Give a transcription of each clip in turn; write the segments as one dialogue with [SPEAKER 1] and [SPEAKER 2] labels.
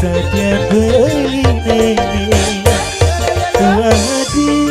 [SPEAKER 1] Saatnya berlindung tua di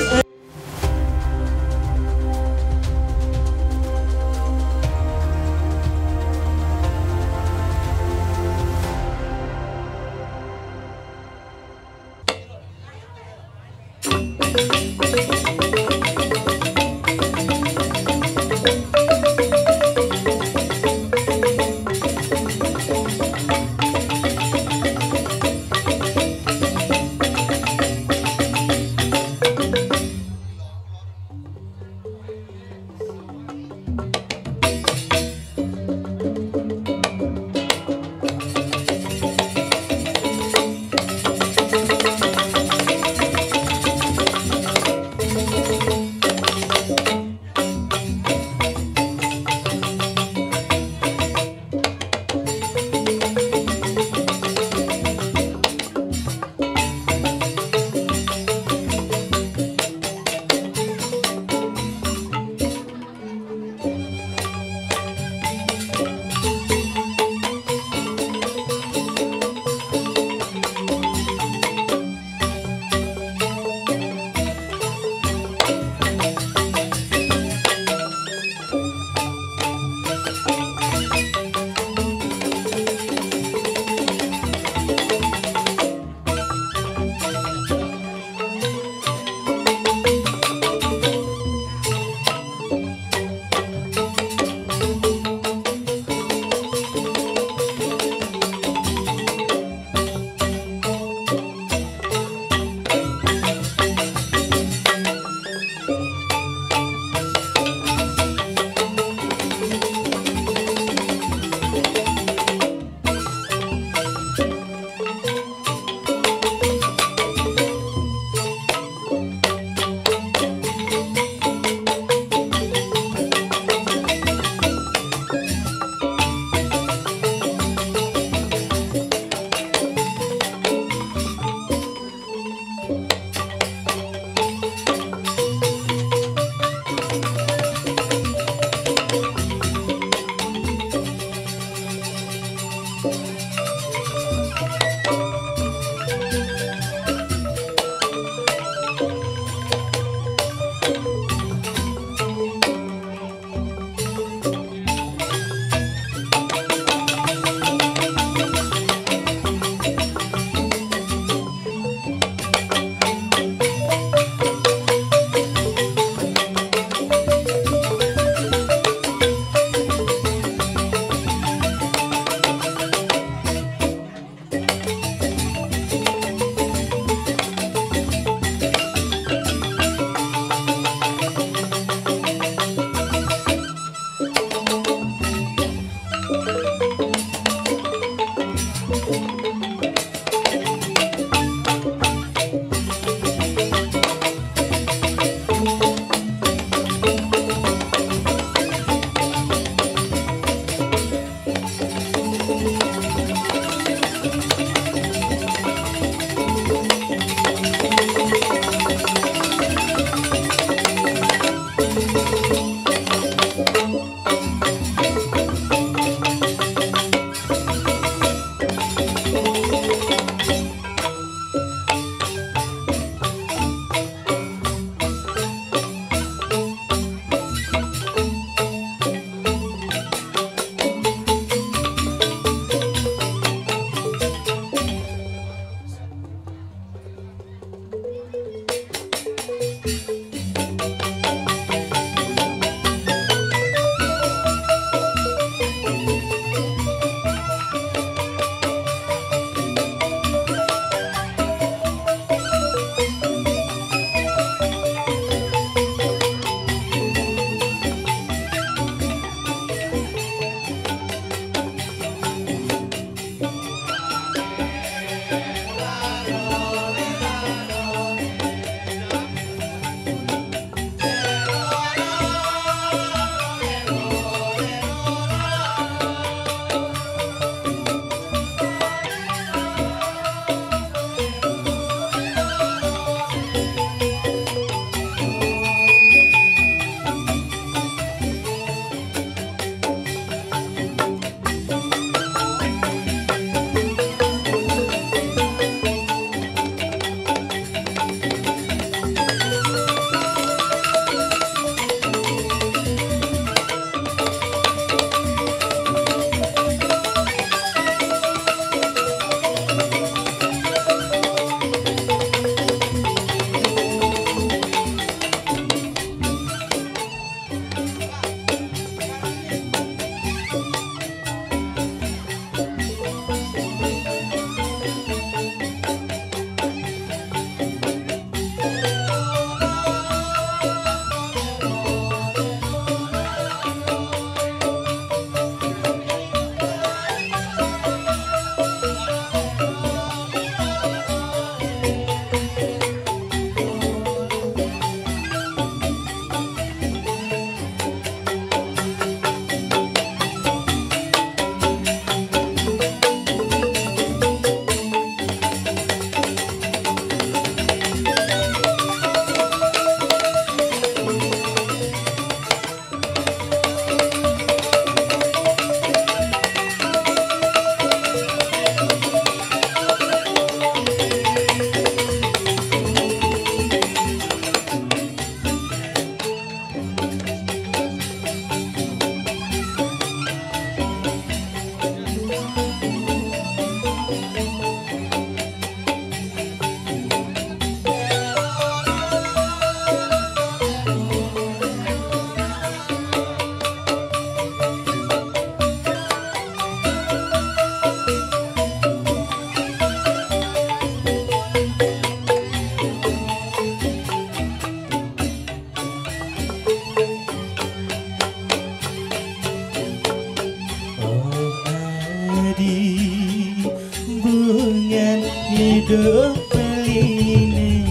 [SPEAKER 1] hidup beline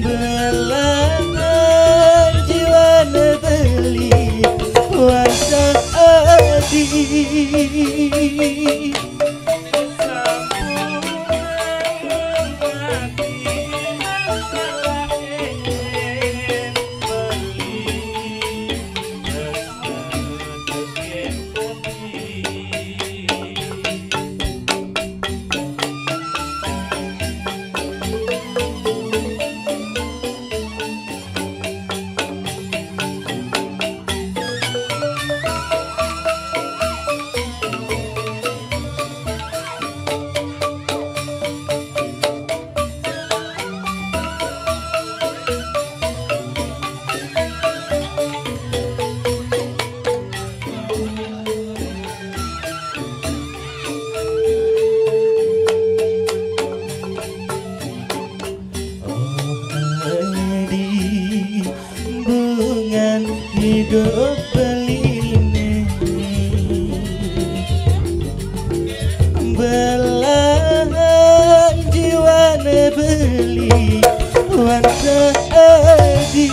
[SPEAKER 1] belahan jiwa beli wajah adi hidup beline belahan jiwa beli wajah adi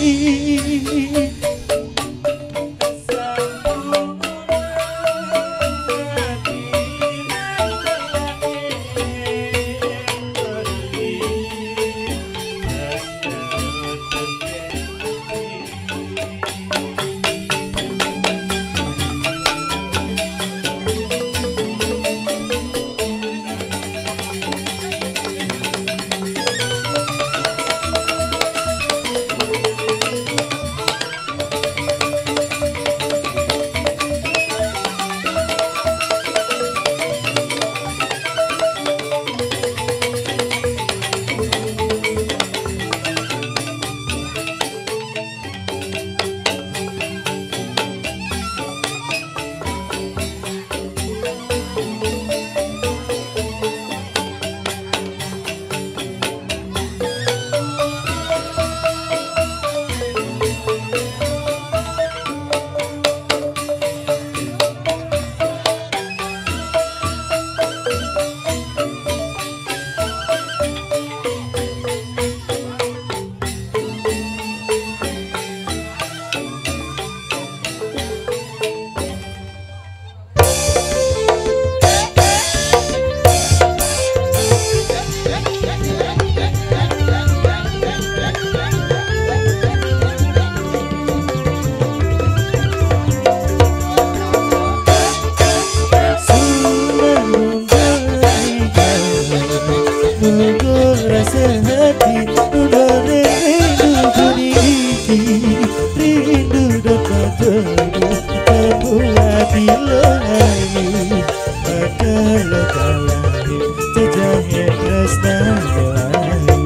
[SPEAKER 1] rasa hati udah rindu bunyi rindu dapat terus kamu hati lagi adalah kalahnya jejahnya tresna melayu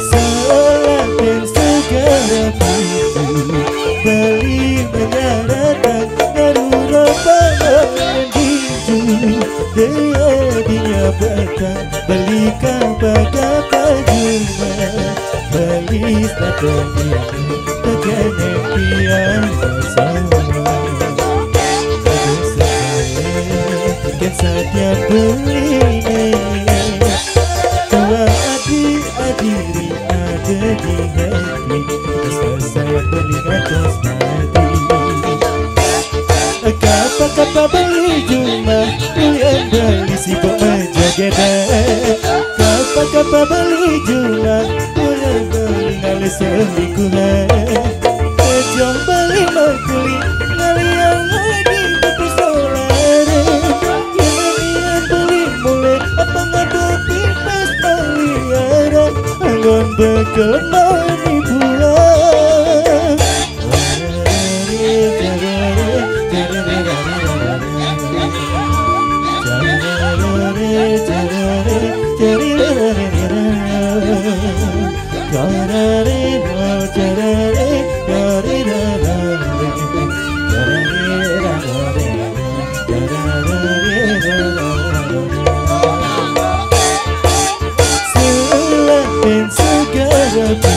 [SPEAKER 1] selain segala pintu bali mendaratkan darurat bangun pintu dia batang balikan pada kajuma balis datang ini tekan impian bersama terus saya bikin saatnya beline tua adiri ada di hati terus saya belikan terus mati kapa beli cuma yang beli sibuk menjaga kapa beli cuma yang beli ngali selingkuhan kejong beli makuli ngali yang lagi berpesolan yang beli mulai apa ngadu pipas meliara anggon bekal mani bulan Selain segala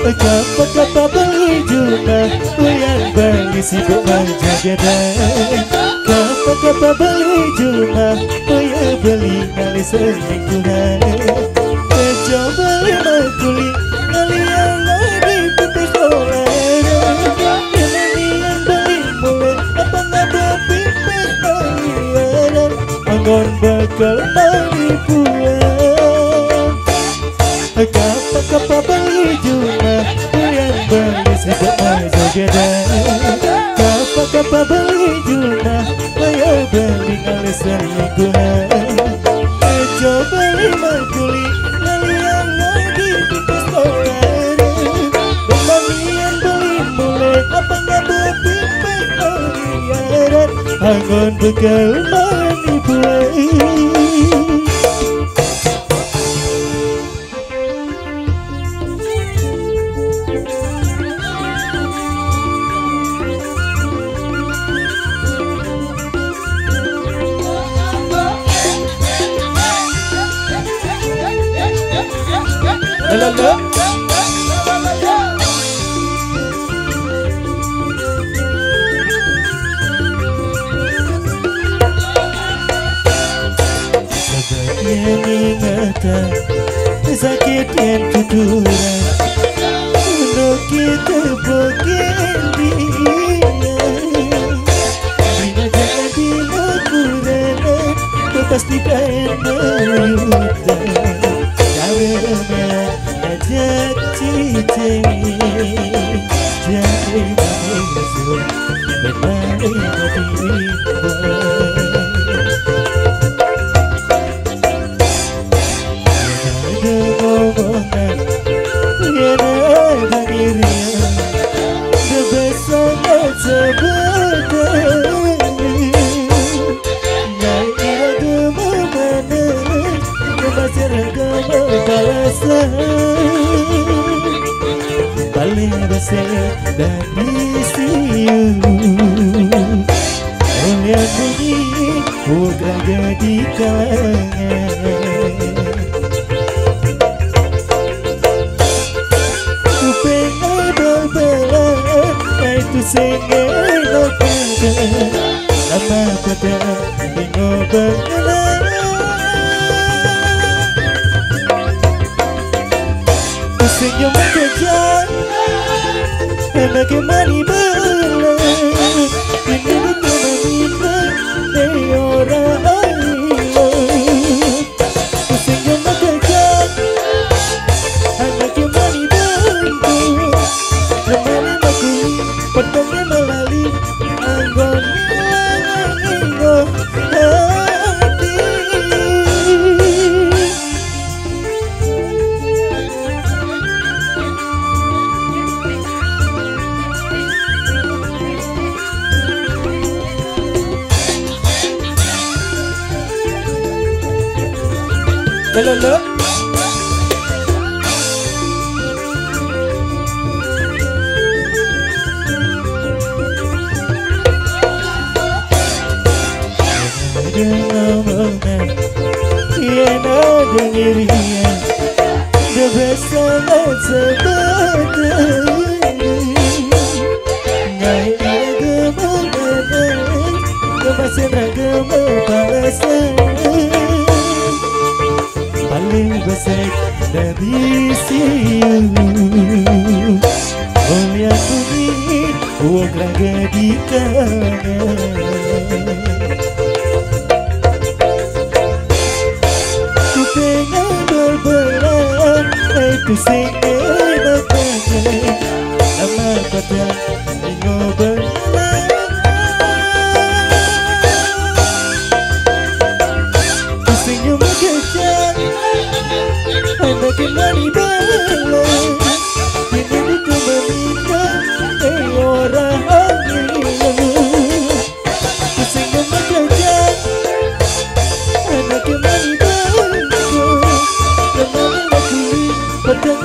[SPEAKER 1] Kapa beli cuma yang beli sibuk menjaga. Kapa beli cuma yang beli kali selingkuhan. Coba lima kuli kali yang lagi pipis orang. Ini yang beli mulai apa ngapa pipis orang. Anggon bakal penipuan. Kapa beli cuma yang beli sibuk menjaga. Kapa beli cuma yang beli kali selingkuhan. Coba lima kuli kali yang lagi pipis orang. Pembelian beli mulai apa ngapa pipis orang. Anggon bekal manipulan. Lala. Sebagian ingatan sakit dan kuduran untuk kita bagian dia. Bila jadi ukuran pasti pengen menyudah. Karena ajak cicing jadi masuk bermain hati. Ada omongan yang ada dirinya kebesaran sebentar. Naik agama mana kebaca agama balasan paling besar dari siu. Oleh bunyi ugraga di kalangan. Ku pengen berbelah itu sengai lakukan. Lama pada bingung berkenalan. Senyum kejam enak mani belah. Ini bukan meminta dari orang lain. Senyum kejam enak mani belah. Kemana aku petangnya melalui anggon hati. Lala. Ada omongan yang ada dirinya kebesaran sebentar. Naik agama mana kebasan agama balasan paling besar dari siu. Oleh bunyi uang raga di kanan. Ku pengen berbelah itu sengai lakukan. Lama pada bingung berkenalan. Senyum kejam anak mani belah. Ini bukan meminta dari orang lain. Senyum kejam anak mani belah. Lama aku petang